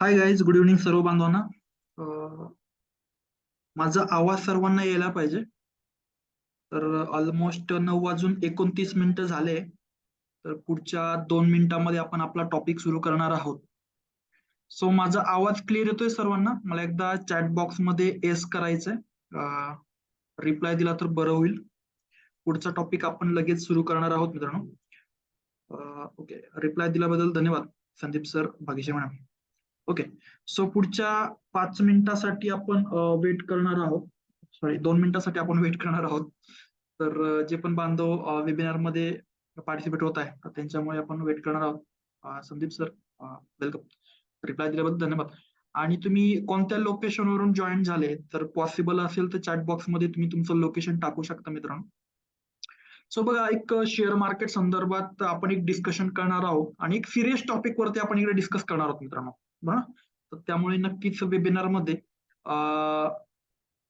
Hi guys, good evening सर्व बांधवांना. माझा आवाज सर्वांना यायला पाहिजे. तर ऑलमोस्ट 9:29 झाले. तर पुढच्या 2 मिनिटांमध्ये आपण आपला टॉपिक सुरू करणार आहोत. सो माझा आवाज क्लिअर येतोय सर्वांना? मला एकदा चॅट बॉक्स मध्ये एस करायचंय, रिप्लाय दिला तर बरं होईल. पुढचा टॉपिक आपण लगेच सुरू करणार आहोत मित्रांनो. ओके, रिप्लाय दिल्याबद्दल धन्यवाद Sandeep sir, Bhagyashree madam. Okay, so पुढच्या 5 मिनिटासाठी आपण वेट करणार आहोत. सॉरी, 2 मिनिटासाठी आपण वेट करणार आहोत. तर जे पण बांधव वेबिनार मध्ये पार्टिसिपेट होत आहे तर त्यांच्यामुळे आपण वेट करणार आहोत. Sandeep sir, welcome. रिप्लाय दिल्याबद्दल धन्यवाद. आणि तुम्ही कोणत्या लोकेशनवरून जॉईन झाले तर पॉसिबल असेल तर चॅट बॉक्स मध्ये तुम्ही तुमचं लोकेशन टाकू शकता मित्रांनो. सो बघा, एक शेअर मार्केट संदर्भात आपण एक डिस्कशन करणार आहोत आणि एक सिरियस टॉपिक वरती आपण इकडे डिस्कस करणार आहोत मित्रांनो. बरं, तर त्यामुळे नक्कीच वेबिनार मध्ये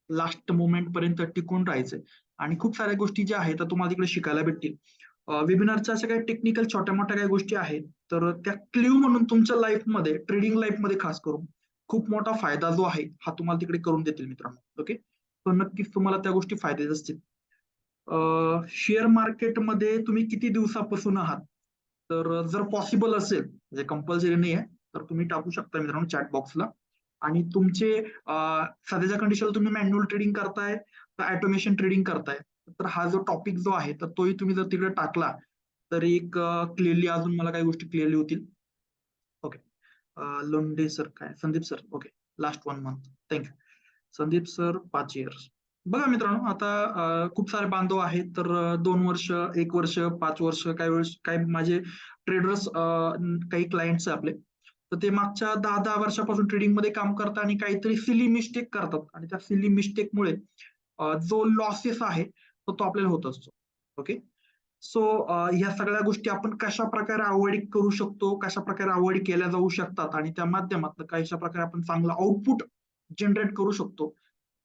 लास्ट मोमेंट पर्यंत टिकून राहायचंय आणि खूप साऱ्या गोष्टी ज्या आहेत त्या तुम्हाला तिकडे शिकायला भेटतील. वेबिनारच्या अशा काही टेक्निकल छोट्या मोठ्या काही गोष्टी आहेत तर त्या क्ल्यू म्हणून तुमच्या लाईफमध्ये, ट्रेडिंग लाईफमध्ये खास करून खूप मोठा फायदा जो आहे हा तुम्हाला तिकडे करून देतील मित्रांनो. ओके, तर नक्कीच तुम्हाला त्या गोष्टी फायद्याच्या असतील. शेअर मार्केटमध्ये तुम्ही किती दिवसापासून आहात तर जर पॉसिबल असेल, म्हणजे कंपल्सरी नाही आहे, तर तुम्ही टाकू शकता मित्रांनो चॅट बॉक्सला. आणि तुमचे सध्याच्या कंडिशनला तुम्ही मॅन्युअल ट्रेडिंग करताय तर ऑटोमेशन ट्रेडिंग करताय, तर हा जो टॉपिक जो आहे तर तोही तुम्ही जर तिकडे टाकला तर एक क्लिअरली अजून मला काही गोष्टी क्लिअरली होतील. ओके, लोंढे सर, काय Sandeep sir, okay, last 1 month, thank you. Sandeep sir 5 years. बघा मित्रांनो, आता खूप सारे बांधव आहेत तर 2 वर्ष, 1 वर्ष, 5 वर्ष, काही वेळेस काही माझे ट्रेडर्स, काही क्लायंट्स आपले, तर ते मागच्या 10-10 वर्षापासून ट्रेडिंग मध्ये काम करतात आणि काहीतरी सिली मिस्टेक करतात आणि त्या सिली मिस्टेकमुळे जो लॉसेस आहे तो आपल्याला होत असतो. ओके, सो ह्या सगळ्या गोष्टी आपण कशा प्रकारे अवॉइड करू शकतो, कशा प्रकारे अवॉइड केल्या जाऊ शकतात आणि त्या माध्यमातून कशा प्रकारे आपण चांगला आउटपुट जनरेट करू शकतो,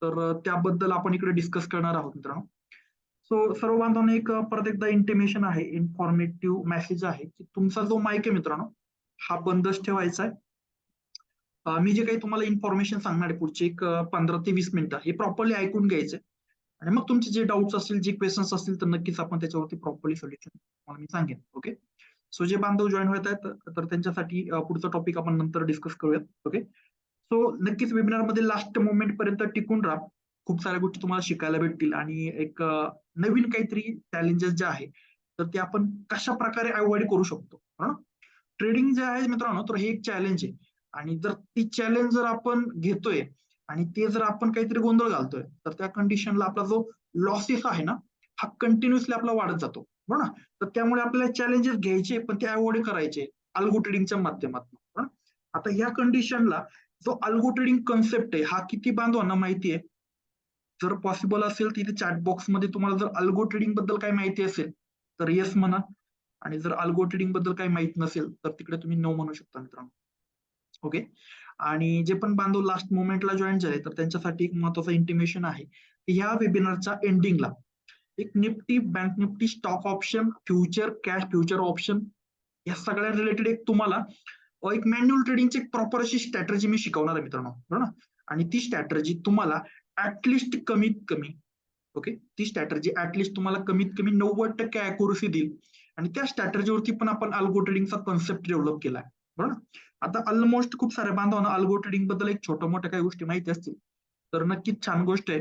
तर त्याबद्दल आपण इकडे डिस्कस करणार आहोत मित्रांनो. सो सर्व बांधवांना एक परत एकदा इंटिमेशन आहे, इन्फॉर्मेटिव्ह मेसेज आहे की तुमचा जो माईक आहे मित्रांनो हा बंदच ठेवायचा आहे. मी जे काही तुम्हाला इन्फॉर्मेशन सांगणार आहे पुढचे एक 15 ते 20 मिनिटं हे प्रॉपरली ऐकून घ्यायचंय आणि मग तुमचे जे डाऊट्स असतील, जे क्वेश्चन्स असतील तर नक्कीच आपण त्याच्यावरती प्रॉपरली सोल्युशन तुम्हाला मी सांगेन. ओके, सो जे बांधव जॉईन होत आहेत तर त्यांच्यासाठी पुढचा टॉपिक आपण नंतर डिस्कस करूयात. ओके, सो नक्कीच वेबिनार मध्ये लास्ट मोमेंट पर्यंत टिकून राहा. खूप साऱ्या गोष्टी तुम्हाला शिकायला भेटतील आणि एक नवीन काहीतरी चॅलेंजेस जे आहे तर ते आपण कशा प्रकारे अवॉइड करू शकतो. ट्रेडिंग जे आहे मित्रांनो तर हे एक चॅलेंज आहे आणि जर ती चॅलेंज जर आपण घेतोय आणि ते जर आपण काहीतरी गोंधळ घालतोय तर त्या कंडिशनला आपला जो लॉसेस आहे ना हा कंटिन्युअसली आपला वाढत जातो. बरोबर ना, तर त्यामुळे आपल्याला चॅलेंजेस घ्यायचे पण ते अवॉइड करायचे अल्गो ट्रेडिंगच्या माध्यमातून. आता ह्या कंडिशनला जो अल्गो ट्रेडिंग कन्सेप्ट आहे हा किती बांधवांना माहिती आहे? जर पॉसिबल असेल तिथे चॅट बॉक्स मध्ये तुम्हाला जर अल्गो ट्रेडिंग बद्दल काही माहिती असेल तर येस म्हणा, आणि जर अल्गो ट्रेडिंग बद्दल काही माहित नसेल तर तिकडे तुम्ही नो म्हणू शकता मित्रांनो. ओके, आणि जे पण बांधव लास्ट मोमेंटला जॉईन झाले तर त्यांच्यासाठी एक महत्वाचं इंटिमेशन आहे की ह्या वेबिनारच्या एंडिंगला एक Nifty, bank Nifty, stock option, future, cash future option या सगळ्या रिलेटेड एक तुम्हाला एक मॅन्युअल ट्रेडिंगची एक प्रॉपर अशी स्ट्रॅटेजी मी शिकवणार आहे मित्रांनो. बरोबर ना, आणि ती स्ट्रॅटेजी तुम्हाला ऍटलिस्ट कमीत कमी, ओके, ती स्ट्रॅटेजी ऍटलिस्ट तुम्हाला कमीत कमी 90% अॅक्युरसी देईल आणि त्या स्ट्रॅटेजीवरती पण आपण अल्गो ट्रेडिंगचा कन्सेप्ट डेव्हलप केलाय. बरोबर, आता ऑलमोस्ट खूप साऱ्या बांधवांना अल्गो ट्रेडिंग बद्दल एक छोट्या मोठ्या काही गोष्टी माहिती असतील तर नक्कीच छान गोष्ट आहे.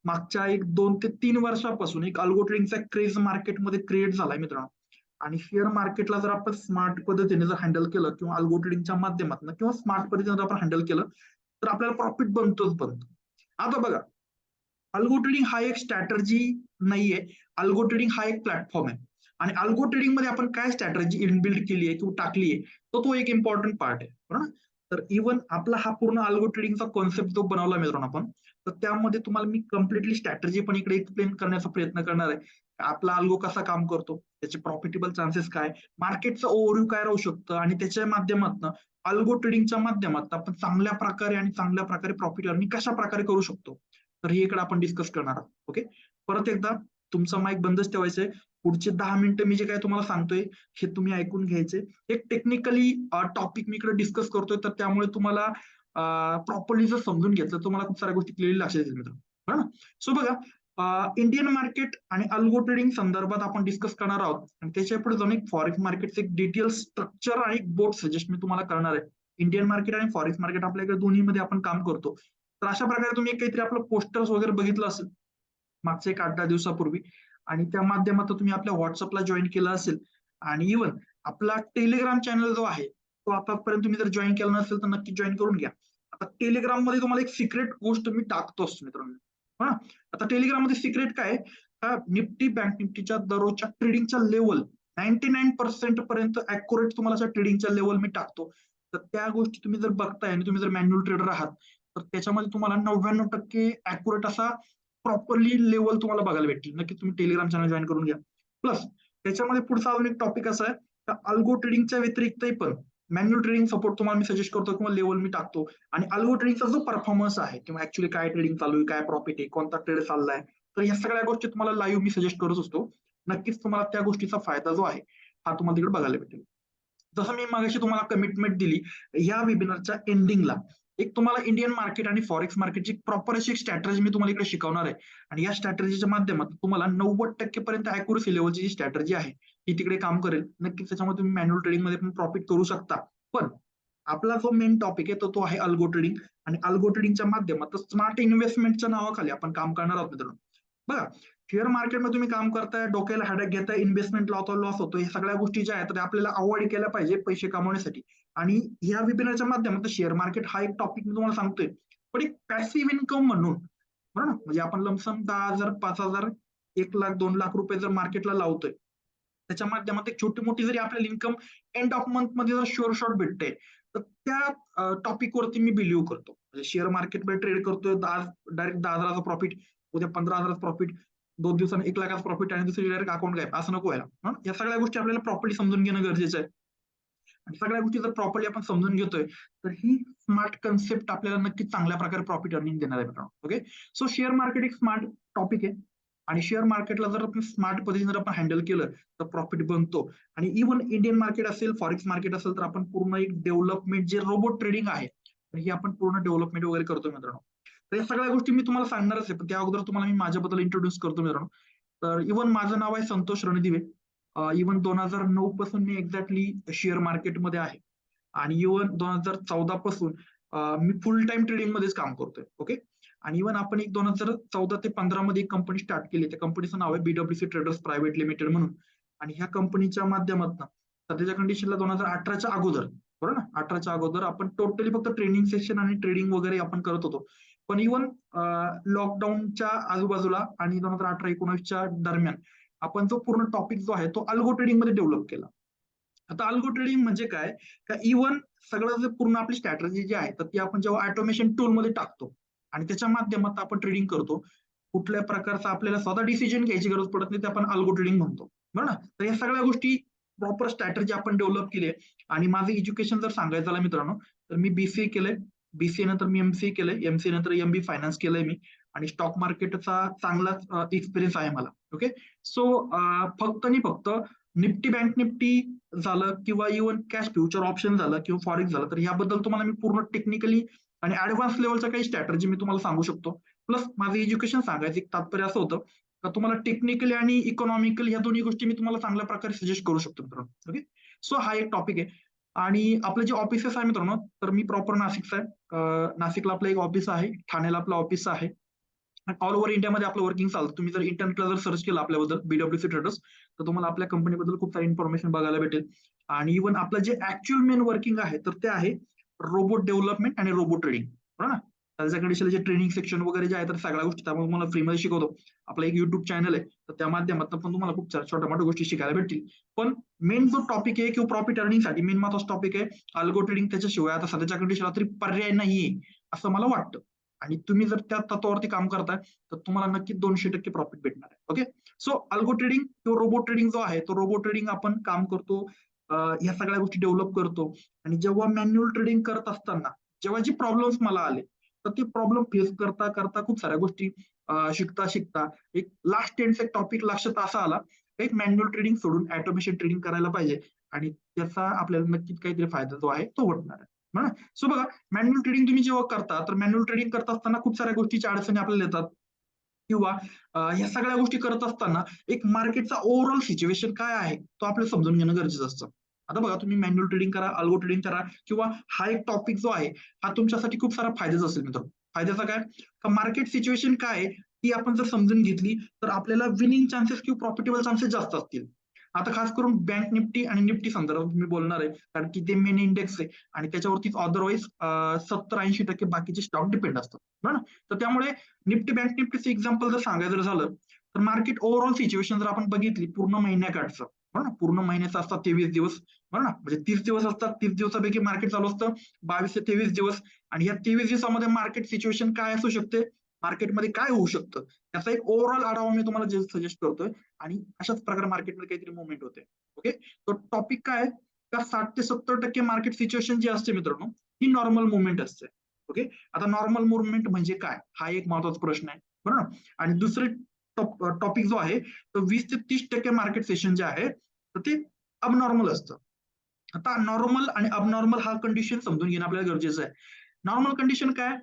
मागच्या एक 2 ते 3 वर्षापासून एक अल्गो ट्रेडिंगचा क्रेज मार्केटमध्ये क्रिएट झालाय मित्रांनो. आणि शेअर मार्केटला जर आपण स्मार्ट पद्धतीने जर हँडल केलं किंवा अल्गो ट्रेडिंगच्या माध्यमातून किंवा स्मार्ट पद्धतीने जर आपण हँडल केलं, तर आपल्याला प्रॉफिट बनतोच बनतो. आता बघा, अल्गो ट्रेडिंग हा एक स्ट्रॅटर्जी नाहीये. अल्गो ट्रेडिंग हा एक प्लॅटफॉर्म आहे. आणि अल्गो ट्रेडिंग मध्ये आपण काय स्ट्रॅटर्जी इनबिल्ड केली आहे किंवा टाकली आहे, तर तो एक इम्पॉर्टंट पार्ट आहे, बरोबर ना? तर इव्हन आपला हा पूर्ण अल्गो ट्रेडिंगचा कॉन्सेप्ट जो बनवला मित्रांनो आपण, तर त्यामध्ये तुम्हाला मी कम्प्लिटली स्ट्रॅटर्जी पण इकडे एक्सप्लेन करण्याचा प्रयत्न करणार आहे. आपला अल्गो कसा काम करतो, त्याचे प्रॉफिटेबल चान्सेस काय, मार्केटचं ओव्हरव्ह्यू काय राहू शकतं आणि त्याच्या माध्यमातून अल्गो ट्रेडिंगच्या माध्यमातून आपण चांगल्या प्रकारे आणि चांगल्या प्रकारे प्रॉफिट अर्निंग कशा प्रकारे करू शकतो, तर हे इकडे आपण डिस्कस करणार आहोत. ओके, परत एकदा तुमचा माईक बंदच ठेवायचा आहे. पुढचे 10 मिनिटं मी जे काही तुम्हाला सांगतोय हे तुम्ही ऐकून घ्यायचे. एक टेक्निकली टॉपिक मी इकडे डिस्कस करतोय, तर त्यामुळे तुम्हाला प्रॉपरली जर समजून घेतलं तर तुम्हाला खूप साऱ्या गोष्टी क्लिअरली लक्षात येतील मित्रांनो, बरोबर ना? सो बघा, इंडियन मार्केट आणि अल्गो ट्रेडिंग संदर्भात आपण डिस्कस करणार आहोत आणि त्याच्या पुढे जाऊन एक फॉरेक्स मार्केटचं एक डिटेल स्ट्रक्चर आणि एक बोर्ड सजेस्ट मी तुम्हाला करणार आहे. इंडियन मार्केट आणि फॉरेक्स मार्केट आपल्याकडे दोन्हीमध्ये आपण काम करतो. तर अशा प्रकारे तुम्ही काहीतरी आपलं पोस्टर्स वगैरे बघितलं असेल मागच्या एक 8-10 दिवसापूर्वी आणि त्या माध्यमातून तुम्ही आपल्या व्हॉट्सअपला जॉईन केलं असेल आणि इव्हन आपला टेलिग्राम चॅनल जो आहे तो आतापर्यंत तुम्ही जर जॉईन केला नसेल तर नक्की जॉईन करून घ्या. आता टेलिग्राम मध्ये तुम्हाला एक सिक्रेट गोष्ट मी टाकतोच मित्रांनो. हा, आता टेलिग्राम मध्ये सिक्रेट काय का निफ्टी बँक निफ्टीच्या दररोजच्या ट्रेडिंगच्या लेवल 99% पर्यंत अॅक्युरेट तुम्हाला ट्रेडिंगच्या लेवल मी टाकतो. तर त्या गोष्टी तुम्ही जर बघताय आणि तुम्ही जर मॅन्युअल ट्रेडर आहात तर त्याच्यामध्ये तुम्हाला 99% अॅक्युरेट असा प्रॉपरली लेवल तुम्हाला बघायला भेटतील. नक्की तुम्ही टेलिग्राम चॅनल जॉईन करून घ्या. प्लस त्याच्यामध्ये पुढचा अजून एक टॉपिक असा आहे का अल्गो ट्रेडिंगच्या व्यतिरिक्तही पण मॅन्युअल ट्रेडिंग सपोर्ट तुम्हाला मी सजेस्ट करतो किंवा लेवल मी टाकतो आणि अल्गो ट्रेडिंगचा जो परफॉर्मन्स आहे किंवा ऍक्च्युअली काय ट्रेडिंग चालू आहे, काय प्रॉफिट आहे, कोणता ट्रेड चाललाय, तर या सगळ्या गोष्टी तुम्हाला लाईव्ह मी सजेस्ट करत असतो. नक्कीच तुम्हाला त्या गोष्टीचा फायदा जो आहे हा तुम्हाला तिकडे बघायला भेटेल. जसं मी मागाशी तुम्हाला कमिटमेंट दिली, या वेबिनारच्या एंडिंगला एक तुम्हाला इंडियन मार्केट आणि फॉरेक्स मार्केटची प्रॉपर अशी एक स्ट्रॅटर्जी मी तुम्हाला इकडे शिकवणार आहे आणि या स्ट्रॅटर्जीच्या माध्यमातून तुम्हाला 90% पर्यंत अॅक्युरसी लेवलची जी स्ट्रॅटर्जी आहे ती तिकडे काम करेल. नक्कीच त्याच्यामध्ये तुम्ही मॅन्युअल ट्रेडिंग मध्ये पण प्रॉफिट करू शकता. पण आपला जो मेन टॉपिक आहे तो आहे अल्गो ट्रेडिंग आणि अल्गो ट्रेडिंगच्या माध्यमातून स्मार्ट इन्व्हेस्टमेंटच्या नावाखाली आपण काम करणार आहोत मित्रांनो. बघा, शेअर मार्केटमध्ये तुम्ही काम करताय, डोक्याला हेडेक घेताय, इन्व्हेस्टमेंट लावतो, लॉस होतो, हे सगळ्या गोष्टी ज्या आहेत त्या आपल्याला अवॉइड केल्या पाहिजे पैसे कमवण्यासाठी. आणि या वेबिनारच्या माध्यमातून शेअर मार्केट हा एक टॉपिक मी तुम्हाला सांगतोय, पण एक पॅसिव्ह इन्कम म्हणून, बरोबर ना? म्हणजे आपण लमसम 10,000, 5,000, 1,00,000, 2,00,000 रुपये जर मार्केटला लावतोय, त्याच्या माध्यमात एक छोटी मोठी जरी आपल्याला इन्कम एंड ऑफ मंथ मध्ये जर शुअर शॉट भेटते, तर त्या टॉपिक वरती मी बिलीव्ह करतो. म्हणजे शेअर मार्केटमध्ये ट्रेड करतोय, डायरेक्ट 10,000चा प्रॉफिट, उद्या 15,000चा प्रॉफिट, 2 दिवसांनी 1,00,000चा प्रॉफिट आणि दुसरी डायरेक्ट अकाउंट गायब, असं नको व्हायला. या सगळ्या गोष्टी आपल्याला प्रॉपर्ली समजून घेणं गरजेचं आहे. आणि सगळ्या गोष्टी जर प्रॉपरली आपण समजून घेतोय तर ही स्मार्ट कन्सेप्ट आपल्याला नक्की चांगल्या प्रकारे प्रॉफिट अर्निंग देणार आहे मित्रांनो. ओके, सो शेअर मार्केट एक स्मार्ट टॉपिक आहे आणि शेअर मार्केटला जर आपण स्मार्ट पद्धतीने जर आपण हँडल केलं तर प्रॉफिट बनतो. आणि इव्हन इंडियन मार्केट असेल, फॉरेक्स मार्केट असेल, तर आपण पूर्ण एक डेव्हलपमेंट जे रोबोट ट्रेडिंग आहे तर ही आपण पूर्ण डेव्हलपमेंट वगैरे करतो मित्रांनो. तर या सगळ्या गोष्टी मी तुम्हाला सांगणारच आहे, पण त्या अगोदर तुम्हाला मी माझ्याबद्दल इंट्रोड्यूस करतो मित्रांनो. तर इव्हन माझं नाव आहे संतोष रणदिवे. इव्हन 2009 पासून मी एक्झॅक्टली शेअर मार्केटमध्ये आहे आणि इव्हन 2014 पासून मी फुल टाइम ट्रेडिंग मध्येच काम करतोय. ओके, आणि इव्हन आपण एक 2014 ते 15 मध्ये एक कंपनी स्टार्ट केली. त्या कंपनीचं नाव आहे BWC ट्रेडर्स प्रायव्हेट लिमिटेड म्हणून. आणि ह्या कंपनीच्या माध्यमातून सध्याच्या कंडिशनला 2018च्या अगोदर, बरोबर ना, 18च्या अगोदर आपण टोटली फक्त ट्रेनिंग सेशन आणि ट्रेडिंग वगैरे आपण करत होतो. पण इव्हन लॉकडाऊनच्या आजूबाजूला आणि 2018-19च्या दरम्यान आपण जो पूर्ण टॉपिक जो आहे तो अल्गो ट्रेडिंग मध्ये डेव्हलप केला. आता अल्गो ट्रेडिंग म्हणजे काय का इव्हन सगळं जे पूर्ण आपली स्ट्रॅटर्जी जी आहे तर ती आपण जेव्हा ऑटोमेशन टूल मध्ये टाकतो आणि त्याच्या माध्यमातून आपण ट्रेडिंग करतो, कुठल्या प्रकारचा आपल्याला स्वतः डिसिजन घ्यायची गरज पडत नाही, ते आपण अल्गो ट्रेडिंग म्हणतो, बरोबर ना? तर या सगळ्या गोष्टी प्रॉपर स्ट्रॅटर्जी आपण डेव्हलप केली आहे. आणि माझं एज्युकेशन जर सांगायचं झालं मित्रांनो तर मी BCA केलंय, BCA नंतर मी MCA केलंय, MCA नंतर MBA फायनान्स केलंय मी आणि स्टॉक मार्केटचा चांगलाच एक्सपिरियन्स आहे मला. ओके, सो फक्त आणि फक्त निफ्टी बँक निफ्टी झालं किंवा इव्हन कॅश फ्युचर ऑप्शन झालं किंवा फॉरेक्स झालं, तर याबद्दल तुम्हाला मी पूर्ण टेक्निकली आणि ऍडव्हान्स लेवलच्या काही स्ट्रॅटर्जी मी तुम्हाला सांगू शकतो. प्लस माझं एज्युकेशन सांगायचं एक तात्पर्य असं होतं का तुम्हाला टेक्निकली आणि इकॉनॉमिकली या दोन्ही गोष्टी मी तुम्हाला चांगल्या प्रकारे सजेस्ट करू शकतो मित्रांनो. ओके, सो हा एक टॉपिक आहे. आणि आपले जे ऑफिसेस आहे मित्रांनो, तर मी प्रॉपर नाशिकचा आहे. नाशिकला आपलं एक ऑफिस आहे, ठाण्याला आपलं ऑफिस आहे. ऑल ओव्हर इंडियामध्ये आपलं वर्किंग चालतं. तुम्ही जर इंटरनेटला जर सर्च केलं आपल्याबद्दल बीडब्ल्यूसी ट्रेडर्स, तर तुम्हाला आपल्या कंपनीबद्दल खूप सारी इन्फॉर्मेशन बघायला भेटेल. आणि इव्हन आपलं जे ऍक्च्युअल मेन वर्किंग आहे, तर ते आहे रोबोट डेव्हलपमेंट आणि रोबोट ट्रेडिंग, बरोबर ना. त्याच्याकडे जे ट्रेनिंग सेक्शन वगैरे जे आहे, तर सगळ्या गोष्टी त्यामुळे तुम्हाला फ्रीमध्ये शिकवतो. आपलं एक युट्यूब चॅनल आहे, तर त्या माध्यमातून पण तुम्हाला खूप छोट्या मोठ्या गोष्टी शिकायला भेटतील. पण मेन जो टॉपिक आहे किंवा प्रॉफिट अर्निंगसाठी मेन महत्वाचा टॉपिक आहे अल्गो ट्रेडिंग. त्याच्याशिवाय आता सध्याच्या कंडिशनला तरी पर्याय नाहीये असं मला वाटतं. आणि तुम्ही जर त्या तत्वावरती काम करताय, तर तुम्हाला नक्की 200% प्रॉफिट भेटणार आहे. ओके. सो अल्गो ट्रेडिंग किंवा रोबोट ट्रेडिंग जो आहे, तो रोबोट ट्रेडिंग आपण काम करतो, ह्या सगळ्या गोष्टी डेव्हलप करतो. आणि जेव्हा मॅन्युअल ट्रेडिंग करत असताना जेव्हा जे प्रॉब्लेम्स मला आले, तर ते प्रॉब्लेम फेस करता करता खूप साऱ्या गोष्टी शिकता शिकता एक लास्ट टेन्स एक टॉपिक लक्षात असा आला, एक मॅन्युअल ट्रेडिंग सोडून ऑटोमेशन ट्रेडिंग करायला पाहिजे. आणि त्याचा आपल्याला नक्कीच काहीतरी फायदा जो आहे तो होणार आहे. बरोबर. सो बघा, मॅन्युअल ट्रेडिंग तुम्ही जेव्हा करता, तर मॅन्युअल ट्रेडिंग करत असताना खूप साऱ्या गोष्टीच्या अडचणी आपल्याला येतात. किंवा ह्या सगळ्या गोष्टी करत असताना एक मार्केटचा ओव्हरऑल सिच्युएशन काय आहे, तो आपल्याला समजून घेणं गरजेचं असतं. आता बघा, तुम्ही मॅन्युअल ट्रेडिंग करा, अल्गो ट्रेडिंग करा, किंवा हा एक टॉपिक जो आहे, हा तुमच्यासाठी खूप सारा फायद्याचा असेल मित्रांनो. फायद्याचा काय? का मार्केट सिच्युएशन काय आहे, ती आपण जर समजून घेतली, तर आपल्याला विनिंग चान्सेस किंवा प्रॉफिटेबल चान्सेस जास्त असतील. आता खास करून बँक निफ्टी आणि निफ्टी संदर्भात मी बोलणार आहे, कारण की ते मेन इंडेक्स आहे आणि त्याच्यावरतीच अदरवाईज 70-80% बाकीचे स्टॉक डिपेंड असतात. बरोबर ना? तर त्यामुळे निफ्टी बँक निफ्टीचं एक्झाम्पल जर सांगायचं जर झालं, तर मार्केट ओव्हरऑल सिच्युएशन जर आपण बघितली पूर्ण महिन्याकाठचं, बरोबर ना, पूर्ण महिन्याचा असतात 23 दिवस, बरोबर ना, म्हणजे 30 दिवस असतात. 30 दिवसापैकी मार्केट चालू असतं 22 ते 23 दिवस. आणि या 23 दिवसामध्ये मार्केट सिच्युएशन काय असू शकते, मार्केटमध्ये काय होऊ शकतं, त्याचा एक ओव्हरऑल आढावा मी तुम्हाला सजेस्ट करतोय. आणि अशाच प्रकारे मार्केटमध्ये काहीतरी मुवमेंट होते. ओके. तो टॉपिक काय आहे, का 60 ते 70% मार्केट सिच्युएशन जी असते मित्रांनो, ही नॉर्मल मुवमेंट असते. ओके. आता नॉर्मल मुवमेंट म्हणजे काय, हा एक महत्वाचा प्रश्न आहे, बरोबर. आणि दुसरे टॉपिक जो आहे, तर 20 ते 30% मार्केट सेशन जे आहे, तर ते अबनॉर्मल असतं. आता नॉर्मल आणि अबनॉर्मल हा कंडिशन समजून घेणं आपल्याला गरजेचं आहे. नॉर्मल कंडिशन काय,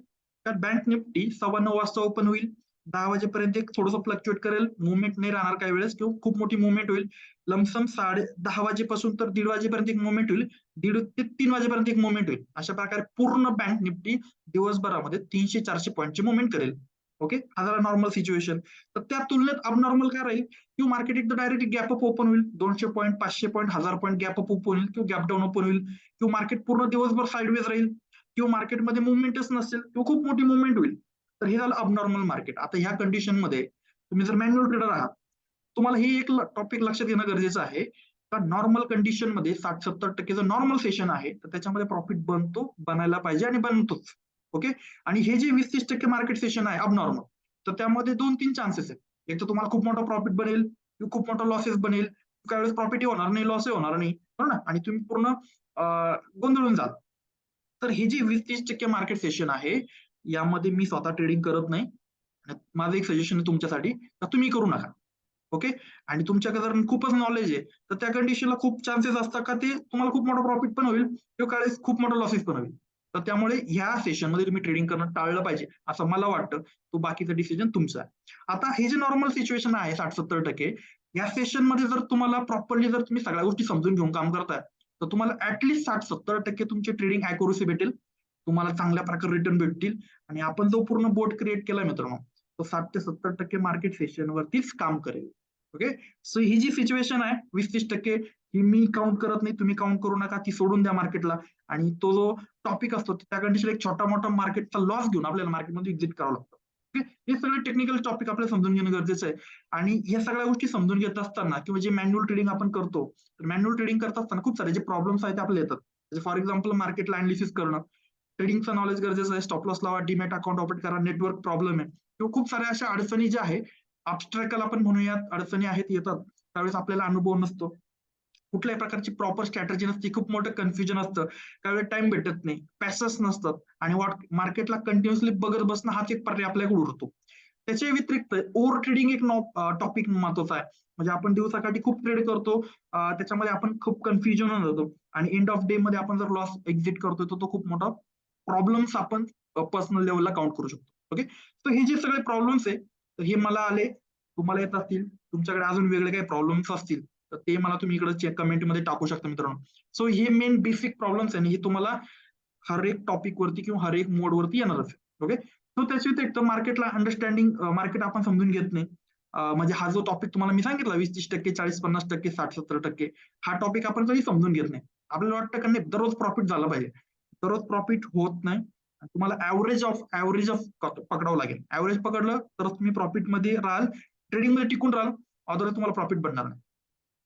तर बँक निफ्टी 9:15 वाजता ओपन होईल, 10 वाजेपर्यंत एक थोडंसं फ्लक्च्युएट करेल, मुवमेंट नाही राहणार काही वेळेस किंवा खूप मोठी मुवमेंट होईल. लमसम 10:30 वाजेपासून तर 1:30 वाजेपर्यंत एक मुवमेंट होईल, 1:30 ते 3 वाजेपर्यंत एक मुवमेंट होईल. अशा प्रकारे पूर्ण बँक निफ्टी दिवसभरामध्ये 300-400 पॉईंटची मुवमेंट करेल. ओके. हा झाला नॉर्मल सिच्युएशन. तर त्या तुलनेत अबनॉर्मल काय राहील, किंवा मार्केट एकदा डायरेक्ट गॅप अप ओपन होईल, 200 point, 500 point, 1000 point gap up open होईल किंवा गॅप डाऊन ओपन होईल, किंवा मार्केट पूर्ण दिवसभर साईडवेज राहील, किंवा मार्केटमध्ये मुवमेंटच नसेल किंवा खूप मोठी मुवमेंट होईल. तर हे झालं अबनॉर्मल मार्केट. आता ह्या कंडिशन मध्ये तुम्ही जर मॅन्युअल ट्रेडर आहात, तुम्हाला हे एक टॉपिक लक्षात घेणं गरजेचं आहे, का नॉर्मल कंडिशन मध्ये 60-70% जर नॉर्मल सेशन आहे, तर त्याच्यामध्ये प्रॉफिट बनतो, बनायला पाहिजे आणि बनतोच. ओके. आणि हे जे 20-30% मार्केट सेशन आहे अबनॉर्मल, तर त्यामध्ये 2-3 चान्सेस आहेत. एक तर तुम्हाला खूप मोठा प्रॉफिट बनेल किंवा खूप मोठा लॉसेस बनेल. काही वेळेस प्रॉफिटही होणार नाही, लॉसही होणार नाही, बरोबर ना, आणि तुम्ही पूर्ण गोंधळून जाल. तर हे जे 20-30% मार्केट सेशन आहे, यामध्ये मी स्वतः ट्रेडिंग करत नाही. माझं एक सजेशन आहे तुमच्यासाठी, तर तुम्ही करू नका. ओके. आणि तुमच्याकडे जर खूपच नॉलेज आहे, तर त्या कंडिशनला खूप चान्सेस असतात का ते तुम्हाला खूप मोठा प्रॉफिट पण होईल किंवा काही खूप मोठा लॉसेस पण होईल. तर त्यामुळे ह्या सेशनमध्ये तुम्ही ट्रेडिंग करणं टाळलं पाहिजे, असं मला वाटतं. तो बाकीचा डिसिजन तुमचा आहे. आता हे जे नॉर्मल सिच्युएशन आहे 60-70%, या सेशनमध्ये जर तुम्हाला प्रॉपरली जर तुम्ही सगळ्या गोष्टी समजून घेऊन काम करताय, तर तुम्हाला ऍटलीस्ट 60-70% तुमची ट्रेडिंग अॅक्युरसी भेटेल. तुम्हाला चांगल्या प्रकारे रिटर्न भेटतील. आणि आपण जो पूर्ण बोर्ड क्रिएट केलाय मित्रांनो, तो 60 ते 70% मार्केट सेशन वरतीच काम करेल. ओके. सो ही जी सिच्युएशन आहे 20-30%, ही मी काउंट करत नाही, तुम्ही काउंट करू नका, ती सोडून द्या मार्केटला. आणि तो जो टॉपिक असतो त्या कंडिशन एक छोटा मोठा मार्केटचा लॉस घेऊन आपल्याला मार्केटमध्ये एक्झिट करावं लागतं. ओके. हे सगळे टेक्निकल टॉपिक आपल्याला समजून घेणं गरजेचं आहे. आणि या सगळ्या गोष्टी समजून घेत असताना किंवा जे मॅन्युअल ट्रेडिंग आपण करतो, तर मॅन्युअल ट्रेडिंग करत असताना खूप सारे जे प्रॉब्लेम्स आहेत ते आपल्याला येतात. फॉर एक्झाम्पल मार्केटला अनालिसिस करणं, ट्रेडिंगचं नॉलेज गरजेचं आहे, स्टॉप लॉस लावा, डीमॅट अकाउंट ऑपरेट करा, नेटवर्क प्रॉब्लेम आहे किंवा खूप साऱ्या अशा अडचणी ज्या आहे, ऑब्स्ट्रॅकल आपण म्हणूयात, अडचणी आहेत येतात. त्यावेळेस आपल्याला अनुभव नसतो, कुठल्याही प्रकारची प्रॉपर स्ट्रॅटेजी नसते, खूप मोठं कन्फ्युजन असतं, त्यावेळेस टाइम भेटत नाही, पॅसेस नसतात, आणि मार्केटला कंटिन्युअसली बघत बसणं हाच एक पर्याय आपल्याकडे उरतो. त्याच्या व्यतिरिक्त ओव्हर ट्रेडिंग एक टॉपिक महत्वाचा आहे. म्हणजे आपण दिवसाकाठी खूप ट्रेड करतो, त्याच्यामध्ये आपण खूप कन्फ्युजन होऊन जातो, आणि एंड ऑफ डे मध्ये आपण जर लॉस एक्झिट करतोय, तर तो खूप मोठा प्रॉब्लेम्स आपण पर्सनल लेवलला काउंट करू शकतो. ओके. तर हे जे सगळे प्रॉब्लेम्स आहे, तर हे मला आले, तुम्हाला येत असतील, तुमच्याकडे अजून वेगळे काही प्रॉब्लेम्स असतील, तर ते मला तुम्ही इकडे कमेंटमध्ये टाकू शकता मित्रांनो. सो हे मेन बेसिक प्रॉब्लेम्स आहे आणि हे तुम्हाला हर एक टॉपिक वरती किंवा हर एक मोड वरती येणारच आहे. ओके. सो त्याच्या व्यतिरिक्त मार्केटला अंडरस्टँडिंग मार्केट आपण समजून घेत नाही. म्हणजे हा जो टॉपिक तुम्हाला मी सांगितला 20-30%, 40-50%, 60-70%, हा टॉपिक आपण कधी समजून घेत नाही. आपल्याला वाटतं का नाही दररोज प्रॉफिट झालं पाहिजे. दररोज प्रॉफिट होत नाही. तुम्हाला ऍव्हरेज ऑफ पकडावं लागेल. ऍव्हरेज पकडलं तर तुम्ही प्रॉफिटमध्ये राहाल, ट्रेडिंगमध्ये टिकून राहाल, अदरवाईज तुम्हाला प्रॉफिट बनणार नाही.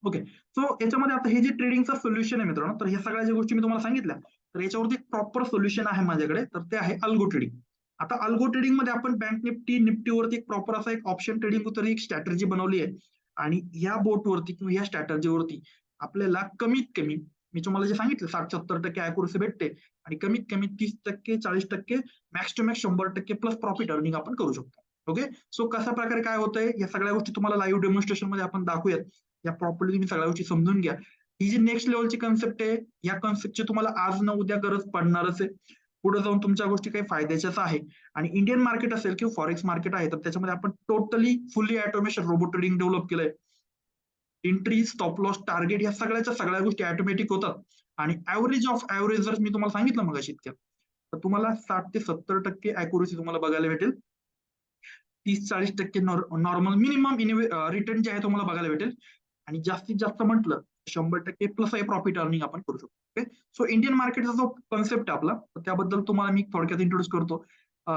ओके. सो याच्यामध्ये आता हे जे ट्रेडिंगचं सोल्युशन आहे मित्रांनो, तर ह्या सगळ्या ज्या गोष्टी मी तुम्हाला सांगितल्या, तर याच्यावरती प्रॉपर सोल्युशन आहे माझ्याकडे, तर ते आहे अल्गो ट्रेडिंग. आता अल्गो ट्रेडिंग मध्ये आपण बँक निफ्टीवरती एक प्रॉपर असा एक ऑप्शन ट्रेडिंग वरती एक स्ट्रॅटेजी बनवली आहे. आणि या बोटवरती किंवा या स्ट्रॅटेजीवरती आपल्याला कमीत कमी मी तुम्हाला जे सांगितलं 60-70% अॅक्युरसी भेटते आणि कमीत कमी 30%, 40%, max to max 100% plus profit earning आपण करू शकतो. ओके. सो कशा प्रकारे काय होतंय या सगळ्या गोष्टी तुम्हाला लाईव्ह डेमॉन्स्ट्रेशन मध्ये आपण दाखवूयात. या प्रॉपर्ली तुम्ही सगळ्या गोष्टी समजून घ्या. ही जी नेक्स्ट लेवलची कन्सेप्ट आहे, या कन्सेप्टची तुम्हाला आज न उद्या गरज पडणारच आहे. पुढे जाऊन तुमच्या गोष्टी काही फायद्याच्याच आहे. आणि इंडियन मार्केट असेल किंवा फॉरेक्स मार्केट आहे, तर त्याच्यामध्ये आपण totally fully automation robot trading develop केलंय. एंट्री, स्टॉप लॉस, टार्गेट या सगळ्याच्या सगळ्या गोष्टी ऑटोमॅटिक होतात. आणि ऍव्हरेज जर मी तुम्हाला सांगितलं मगाशी इतक्यात, तर तुम्हाला 60 ते 70% अॅक्युरसी तुम्हाला बघायला भेटेल. 30-40% नॉर्मल मिनिमम रिटर्न जे आहे तुम्हाला बघायला भेटेल. आणि जास्तीत जास्त म्हटलं 100% प्लस आहे प्रॉफिट अर्निंग आपण करू शकतो. ओके. सो इंडियन मार्केटचा जो कन्सेप्ट आहे आपला, तर त्याबद्दल तुम्हाला मी थोडक्यात इंट्रोड्यूस करतो.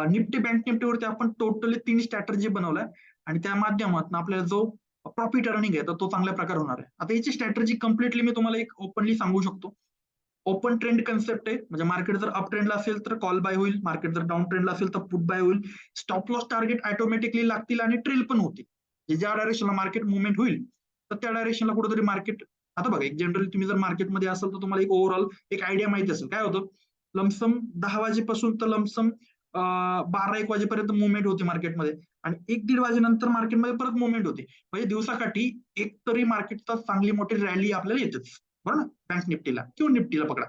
निफ्टी बँक निफ्टीवरती आपण टोटली 3 स्ट्रॅटेजी बनवलाय आणि त्या माध्यमातून आपल्याला जो प्रॉफिट अर्निंग आहे तर तो चांगल्या प्रकारे होणार आहे. आता याची स्ट्रॅटेजी कम्प्लिटली मी तुम्हाला एक ओपनली सांगू शकतो. ओपन ट्रेंड कन्सेप्ट आहे, म्हणजे मार्केट जर अप ट्रेंडला असेल तर कॉल बाय होईल, मार्केट जर डाऊन ट्रेंडला असेल तर पुट बाय होईल. स्टॉप लॉस टार्गेट ऑटोमॅटिकली लागतील आणि ट्रेल पण होतील. ज्या डायरेक्शनला मार्केट मुवमेंट होईल तर त्या डायरेक्शनला कुठेतरी मार्केट. आता बघा एक जनरली तुम्ही जर मार्केटमध्ये असाल तर तुम्हाला एक ओव्हरऑल एक आयडिया माहिती असेल काय होतं. लमसम 10 वाजेपासून तर लमसम 12-1 वाजेपर्यंत मुवमेंट होते मार्केटमध्ये आणि 1-1.5 वाजेनंतर मार्केटमध्ये परत मुवमेंट होते. म्हणजे दिवसाकाठी एक तरी मार्केटचा चांगली मोठी रॅली आपल्याला येतेच. बरोबर ना. बँक निफ्टीला किंवा निफ्टीला पकडा.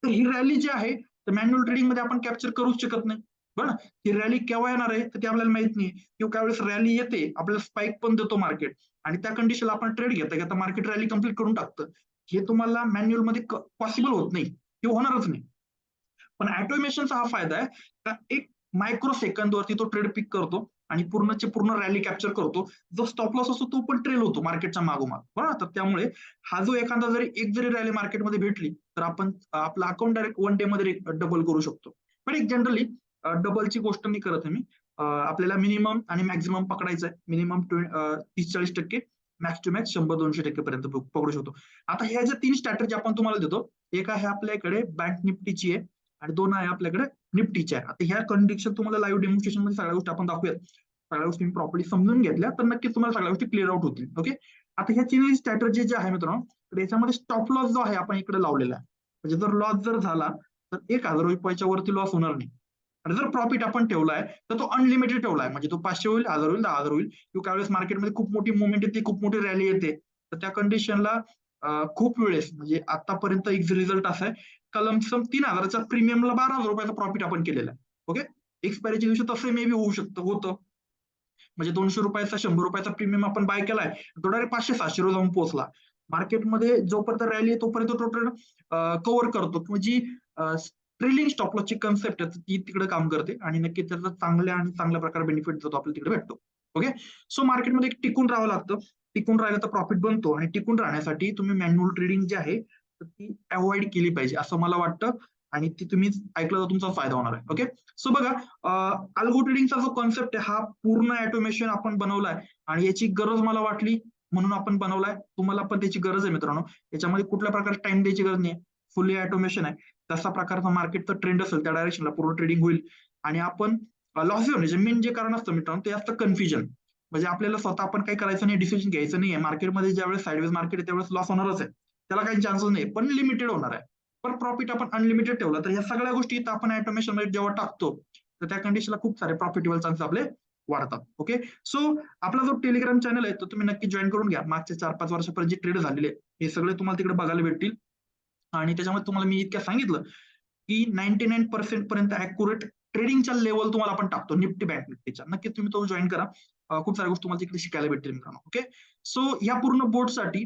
तर ही रॅली जी आहे तर मॅन्युअल ट्रेडिंग मध्ये आपण कॅप्चर करूच शकत नाही. बरं ना. ही रॅली केव्हा येणार आहे तर ते आपल्याला माहित नाही. किंवा त्यावेळेस रॅली येते, आपल्याला स्पाइक पण देतो मार्केट आणि त्या कंडिशनला आपण ट्रेड घेता घेता मार्केट रॅली कम्प्लीट करून टाकतं. हे तुम्हाला मॅन्युअल मध्ये पॉसिबल होत नाही किंवा होणारच नाही. पण ऑटोमेशनचा हा फायदा आहे का एक मायक्रो सेकंद वरती तो ट्रेड पिक करतो आणि पूर्णचे पूर्ण रॅली कॅप्चर करतो. जो स्टॉप लॉस असतो तो पण ट्रेल होतो मार्केटच्या मागोमाग. बरोबर. तर त्यामुळे हा जो एखादा जरी रॅली मार्केटमध्ये भेटली तर आपण आपलं अकाउंट डायरेक्ट 1 डे मध्ये डबल करू शकतो. पण एक जनरली डबलची गोष्ट नाही करत आहे मी. आपल्याला मिनिमम आणि मॅक्झिमम पकडायचं आहे. मिनिमम 30-40%, मॅक्स टू मॅक्स 100-200% पर्यंत पकडू शकतो. आता ह्या ज्या 3 स्ट्रॅटेजी आपण तुम्हाला देतो, एक आहे आपल्याकडे बँक निफ्टीची आहे आणि 2 आहे आपल्याकडे निफ्टीच्या आहे. आता ह्या कंडिशन तुम्हाला लाईव्ह डेमॉन्स्ट्रेशन मध्ये सगळ्या गोष्टी आपण दाखवूयात. सगळ्या गोष्टी मी प्रॉपर्ली समजून घेतल्या तर नक्कीच तुम्हाला सगळ्या गोष्टी क्लिअर आउट होतील. ओके. आता ह्या 3 स्ट्रॅटेजी जे आहे मित्रांनो, तर याच्यामध्ये स्टॉप लॉस जो आहे आपण इकडे लावलेला आहे. म्हणजे जर लॉस जर झाला तर 1,000 रुपयाच्या वरती लॉस होणार नाही. आणि जर प्रॉफिट आपण ठेवलाय तर तो अनलिमिटेड ठेवलाय, म्हणजे तो 500 होईल, 1000 होईल, 10,000 होईल. किंवा त्यावेळेस मार्केटमध्ये खूप मोठी मुवमेंट येते, खूप मोठी रॅली येते, तर त्या कंडिशनला खूप वेळेस म्हणजे आतापर्यंत एक रिझल्ट असा आहे का लमसम 3,000च्या प्रीमियमला 12,000 रुपयाचा प्रॉफिट आपण केलेला आहे. ओके. एक्सपायरीच्या दिवशी तसं मे बी होऊ शकतं, होतं. म्हणजे 200 रुपयाचा 100 रुपयाचा प्रीमियम आपण बाय केलाय, तो डायरेक्ट 500-700 वर जाऊन पोहोचला. मार्केटमध्ये जोपर्यंत रॅली आहे तोपर्यंत तो ट्रेड कव्हर करतो किंवा जी ट्रेलिंग स्टॉप लॉसची कन्सेप्ट आहे ती तिकडे काम करते आणि नक्की त्याचा चांगल्या आणि चांगल्या प्रकारे बेनिफिट जो आपल्याला तिकडे भेटतो. ओके. सो मार्केटमध्ये टिकून राहावं लागतं. टिकून राहिलं तर प्रॉफिट बनतो आणि टिकून राहण्यासाठी तुम्ही मॅन्युअल ट्रेडिंग जी आहे तर ती अवॉइड केली पाहिजे असं मला वाटतं आणि ती तुम्ही ऐकलं तर तुमचा फायदा होणार आहे. ओके. सो बघा अल्गो ट्रेडिंगचा जो कॉन्सेप्ट आहे हा पूर्ण ऑटोमेशन आपण बनवलाय आणि याची गरज मला वाटली म्हणून आपण बनवलाय. तुम्हाला पण त्याची गरज आहे मित्रांनो. याच्यामध्ये कुठल्या प्रकारचे टाइम द्यायची गरज नाही. फुल्ली ऑटोमेशन आहे. तसा प्रकारचा मार्केटचा ट्रेंड असेल त्या डायरेक्शनला पूर्ण ट्रेडिंग होईल आणि आपण लॉस होण्याचे मेन जे कारण असतं मित्रांनो ते असतं कन्फ्युजन. म्हणजे आपल्याला स्वतः आपण काही करायचं नाही, डिसिजन घ्यायचं नाहीये. मार्केटमध्ये ज्यावेळेस साईडवेज मार्केट आहे त्यावेळेस लॉस होणारच आहे. त्याला काही चान्सेस नाही, पण लिमिटेड होणार आहे. पण प्रॉफिट आपण अनलिमिटेड ठेवला तर ह्या सगळ्या गोष्टी इथं आपण ऑटोमेशन मध्ये जेव्हा टाकतो तर त्या कंडिशनला खूप सारे प्रॉफिटेबल चान्सेस आपले वाढतात. ओके. सो आपला जो टेलिग्राम चॅनल आहे तो तुम्ही नक्की जॉईन करून घ्या. मागच्या 4-5 वर्षापर्यंत जे ट्रेड झालेले हे सगळे तुम्हाला तिकडे बघायला भेटतील आणि त्याच्यामध्ये तुम्हाला मी इतक्या सांगितलं की 99% पर्यंत अॅक्युरेट ट्रेडिंगच्या लेवल तुम्हाला आपण टाकतो निफ्टी बँक निफ्टीच्या. नक्की तुम्ही तो जॉईन करा खूप साऱ्या गोष्टी तुम्हाला तिकडे शिकायला भेटतील मित्रांनो. ओके, सो या पूर्ण बोटसाठी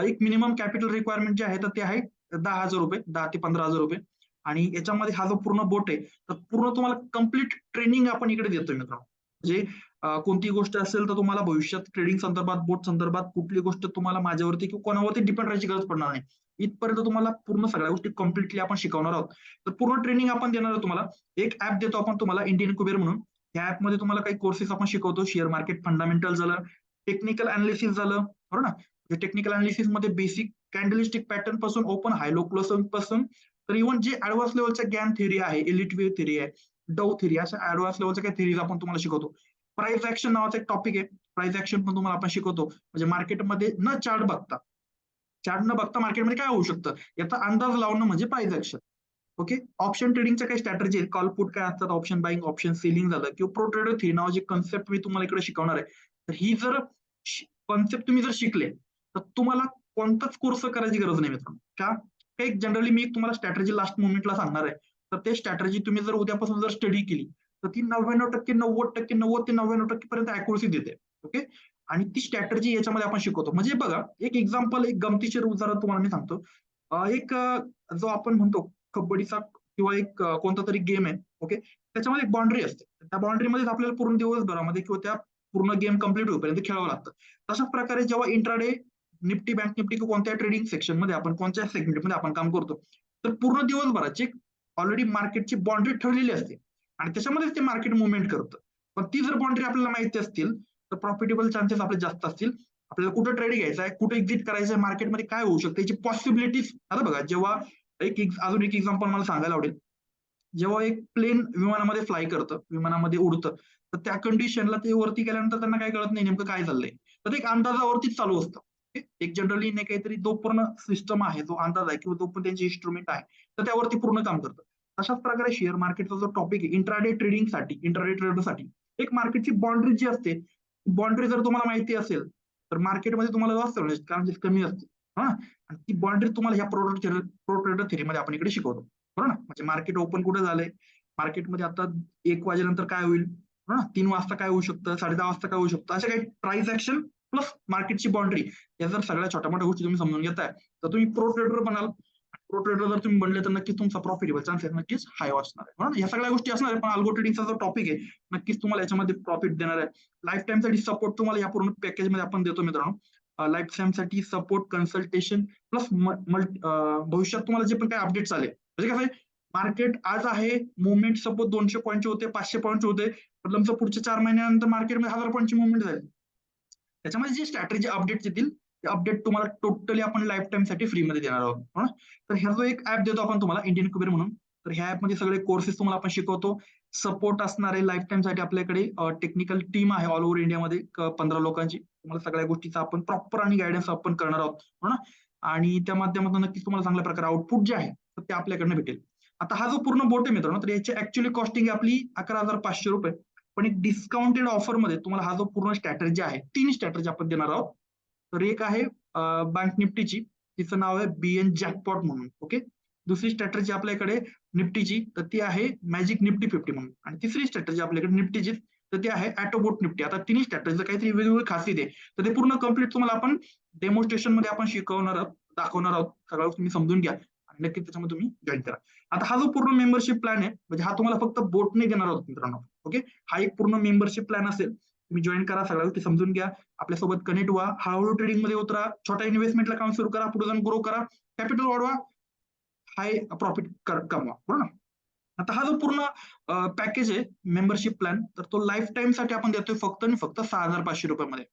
एक मिनिमम कॅपिटल रिक्वायरमेंट जे आहे तर ते आहे 10,000 रुपये, 10 ते 15,000 रुपये. आणि याच्यामध्ये हा जो पूर्ण बोट आहे तर पूर्ण तुम्हाला कम्प्लीट ट्रेनिंग आपण इकडे देतोय मित्रांनो. म्हणजे कोणती गोष्ट असेल तर तुम्हाला भविष्यात ट्रेडिंग संदर्भात, बोट संदर्भात कुठली गोष्ट तुम्हाला माझ्यावरती किंवा कोणावरती डिपेंड राहायची गरज पडणार नाही. इथपर्यंत तुम्हाला पूर्ण सगळ्या गोष्टी कम्प्लिटली आपण शिकवणार आहोत. तर पूर्ण ट्रेनिंग आपण देणार आहोत तुम्हाला. एक ऍप देतो आपण तुम्हाला इंडियन कुबेर म्हणून. या ऍपमध्ये तुम्हाला काही कोर्सेस आपण शिकवतो. शेअर मार्केट फंडामेंटल झालं, टेक्निकल अनालिसिस झालं, बरोबर ना. टेक्निकल अनालिसिस मध्ये बेसिक कॅन्डलिस्टिक पॅटर्न पासून ओपन हाय लो क्लोज पासून तर इव्हन जे ऍडव्हान्स लेवलच्या गॅन थेरी आहे, एलिट वेव्ह थेरी आहे, डव थेरी, अशा ऍडव्हान्स लेवलच्या काही थेरीज आपण तुम्हाला शिकवतो. प्राइस ऍक्शन नावाचा एक टॉपिक आहे. प्राइस ऍक्शन पण तुम्हाला आपण शिकवतो. म्हणजे मार्केटमध्ये न चार्ट न बघता मार्केटमध्ये काय होऊ शकतं याचा अंदाज लावणं म्हणजे प्राइस ऍक्शन. ओके, ऑप्शन ट्रेडिंगच्या काही स्ट्रॅटेजी आहेत. कॉल पुट काय असतात, ऑप्शन बाईंग, ऑप्शन सेलिंग झालं किंवा प्रो ट्रेडर थ्री नावाची कन्सेप्ट मी तुम्हाला इकडे शिकवणार आहे. तर ही जर कॉन्सेप्ट तुम्ही जर शिकले तर तुम्हाला कोणताच कोर्स करायची गरज नाही मित्रांनो. का? एक जनरली मी तुम्हाला स्ट्रॅटेजी लास्ट मोमेंटला सांगणार आहे. तर ते स्ट्रॅटेजी तुम्ही जर उद्यापासून जर स्टडी केली तर ती 99% 90% 90 ते 99% पर्यंत अॅक्युरसी देते. ओके, आणि ती स्ट्रॅटेजी याच्यामध्ये आपण शिकवतो. म्हणजे बघा, एक एक्झाम्पल, एक गमतीशीर उदाहरण तुम्हाला मी सांगतो. एक जो आपण म्हणतो कबड्डीचा किंवा एक कोणता तरी गेम आहे. ओके, त्याच्यामध्ये एक बाउंड्री असते. त्या बाउंड्रीमध्ये आपल्याला पूर्ण दिवसभरामध्ये किंवा त्या पूर्ण गेम कम्प्लीट होईपर्यंत खेळावं लागतं. तशाच प्रकारे जेव्हा इंट्राडे निफ्टी, बँक निफ्टी किंवा कोणत्या ट्रेडिंग सेक्शन मध्ये आपण कोणत्या सेगमेंटमध्ये आपण काम करतो तर पूर्ण दिवसभराची ऑलरेडी मार्केटची बाउंड्री ठरलेली असते आणि त्याच्यामध्येच ते मार्केट मुवमेंट करतं. पण ती जर बाउंड्री आपल्याला माहिती असतील तर प्रॉफिटेबल चान्सेस आपले जास्त असतील. आपल्याला कुठं ट्रेड घ्यायचा आहे, कुठे एक्झिट करायचं आहे, मार्केटमध्ये काय होऊ शकतं याची पॉसिबिलिटीज. आता बघा, जेव्हा अजून एक एक्झाम्पल मला सांगायला आवडेल. जेव्हा एक प्लेन विमानामध्ये फ्लाय करतं, विमानामध्ये उडतं, तर त्या कंडिशनला ते वरती गेल्यानंतर त्यांना काय कळत नाही नेमकं काय चाललंय. तर ते एक अंदाजावरतीच चालू असतं. एक जनरली नाही काहीतरी जो पूर्ण सिस्टम आहे, जो अंदाज आहे किंवा जो पण त्यांचे इन्स्ट्रुमेंट आहे, तर त्यावरती पूर्ण काम करतं. अशाच प्रकारे शेअर मार्केटचा जो टॉपिक आहे इंट्राडे ट्रेडिंगसाठी, इंट्राडे ट्रेडरसाठी एक मार्केटची बाउंड्री जी असते, बाउंड्री जर तुम्हाला माहिती असेल तर मार्केटमध्ये तुम्हाला जास्त चान्सेस कमी असते. हा, आणि ती बाउंड्री तुम्हाला ह्या प्रो ट्रेडर थेरीमध्ये आपण इकडे शिकवतो. बरोबर ना. म्हणजे मार्केट ओपन कुठे झालंय, मार्केटमध्ये आता 1 वाजेनंतर काय होईल, बरोबर ना, 3 वाजता काय होऊ शकतं, 10:30 वाजता काय होऊ शकतं, अशा काही प्राइस ऍक्शन प्लस मार्केटची बाउंड्री या जर सगळ्या छोट्या मोठ्या गोष्टी तुम्ही समजून घेताय तर तुम्ही प्रो ट्रेडर बनाल. प्रो ट्रेडर जर तुम्ही बनले तर नक्कीच तुमचा प्रॉफिटेबल चान्सेस नक्कीच हाय असणार आहे. बरोबर, या सगळ्या गोष्टी असणार आहे. पण अल्गो ट्रेडिंगचा जो टॉपिक आहे नक्कीच तुम्हाला याच्यामध्ये प्रॉफिट देणार आहे. लाईफ टाइम साठी सपोर्ट तुम्हाला या पूर्ण पॅकेजमध्ये आपण देतो मित्रांनो. लाईफ टाइम साठी सपोर्ट, कन्सल्टेशन प्लस भविष्यात तुम्हाला जे पण काही अपडेट्स आले, म्हणजे कसं आहे, मार्केट आज आहे, मुवमेंट सपोज 200 पॉईंटचे होते, 500 पॉईंटचे होते, मतलब पुढच्या 4 महिन्यानंतर मार्केटमध्ये 1000 पॉईंटची मुवमेंट झाली. त्याच्यामध्ये जे स्ट्रॅटेजी अपडेट्स येतील ते अपडेट तुम्हाला टोटली आपण लाईफ टाइम साठी फ्रीमध्ये देणार आहोत. तर ह्या जो एक ऍप देतो आपण तुम्हाला इंडियन कुबेर म्हणून, तर ह्या ऍपमध्ये सगळे कोर्सेस तुम्हाला आपण शिकवतो. सपोर्ट असणार आहे लाईफ टाइम साठी. आपल्याकडे टेक्निकल टीम आहे ऑल ओव्हर इंडियामध्ये 15 लोकांची. तुम्हाला सगळ्या गोष्टीचा आपण प्रॉपर आणि गायडन्स आपण करणार आहोत. आणि त्या माध्यमातून नक्कीच तुम्हाला चांगल्या प्रकारे आउटपुट जे आहे तर ते आपल्याकडनं भेटेल. आता हा जो पूर्ण बोट आहे मित्रांनो, तर याची ऍक्च्युअली कॉस्टिंग आहे आपली 11,500 रुपये. पण एक डिस्काउंटेड ऑफर मध्ये तुम्हाला हा जो पूर्ण स्ट्रॅटेजी आहे, 3 स्ट्रॅटेजी आपण देणार आहोत. तर एक आहे बँक निफ्टीची, तिचं नाव आहे बीएन जॅकपॉट म्हणून. ओके, दुसरी स्ट्रॅटेजी आपल्याकडे निफ्टीची तर ती आहे मॅजिक निफ्टी 50 म्हणून. आणि तिसरी स्ट्रॅटेजी आपल्याकडे निफ्टीची तर ती आहे ॲटोबोट निफ्टी. आता तिन्ही स्ट्रॅटेजी काहीतरी वेगवेगळी खासियत आहे. तर ते पूर्ण कम्प्लीट तुम्हाला आपण डेमॉन्स्ट्रेशन मध्ये आपण शिकवणार आहोत, दाखवणार आहोत. सगळं तुम्ही समजून घ्या आणि नक्कीच त्याच्यामध्ये तुम्ही जॉईन करा. आता हा जो पूर्ण मेंबरशिप प्लॅन आहे, म्हणजे हा तुम्हाला फक्त बोट नाही देणार आहोत मित्रांनो. ओके, हा एक पूर्ण मेंबरशिप प्लॅन असेल. तुम्ही जॉईन करा, सगळ्या गोष्टी समजून घ्या, आपल्यासोबत कनेक्ट व्हा, हळूहळू ट्रेडिंग मध्ये उतरा, छोट्या इन्व्हेस्टमेंटला काम सुरू करा, पुढे जाऊन ग्रो करा, कॅपिटल वाढवा, हाय प्रॉफिट कमवा. बरोबर. आता हा जो पूर्ण पॅकेज आहे मेंबरशिप प्लॅन, तर तो लाईफ टाइम साठी आपण देतोय फक्त आणि फक्त 6,500 रुपयामध्ये.